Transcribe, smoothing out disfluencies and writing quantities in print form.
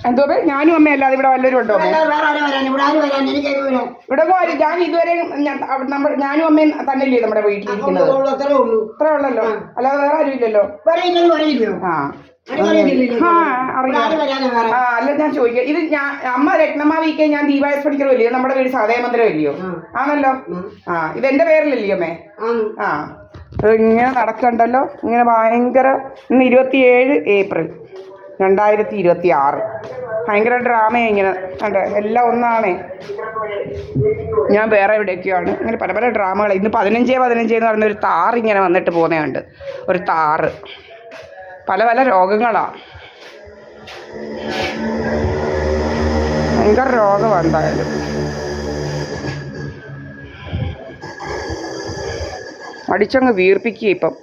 എന്തോ ഞാനും അമ്മ അല്ലാതെ ഇവിടെ വല്ലവരും ഉണ്ടോ? ഇവിടെ ഞാൻ ഇതുവരെ ഞാനും അമ്മയും തന്നെയല്ലേ നമ്മുടെ വീട്ടിലിരിക്കുന്നത്. ഇത്രേ ഉള്ളല്ലോ, അല്ലാതെ വേറെ ആരും ഇല്ലല്ലോ. ആ അല്ല ഞാൻ ചോദിക്കാം, ഇത് അമ്മ രത്നമ്മ വീക്കെ ഞാൻ ദീപായസ് പഠിക്കണോ ഇല്ലയോ? നമ്മുടെ വീട് സദയമന്ദിരം ഇല്ലയോ? ആണല്ലോ. ഇതെന്റെ പേരിലല്ലയോ അമ്മേ? ആ ഇങ്ങനെ നടക്കണ്ടല്ലോ, ഇങ്ങനെ ഭയങ്കര. ഇന്ന് 27 ഏപ്രിൽ 2026. ഭയങ്കര ഡ്രാമയാണ് ഇങ്ങനെ കണ്ടേ, എല്ലാം ഒന്നാണേ. ഞാൻ വേറെ എവിടെയൊക്കെയാണ് ഇങ്ങനെ പല പല ഡ്രാമകൾ. ഇന്ന് 15 എന്ന് പറയുന്ന ഒരു താറ് ഇങ്ങനെ വന്നിട്ട് പോകുന്നുണ്ട്. ഒരു താറ്, പല പല രോഗങ്ങളാണ്. ഭയങ്കര രോഗമാണ് എന്തായാലും. അടിച്ചങ്ങ് വീർപ്പിക്കുക ഇപ്പം.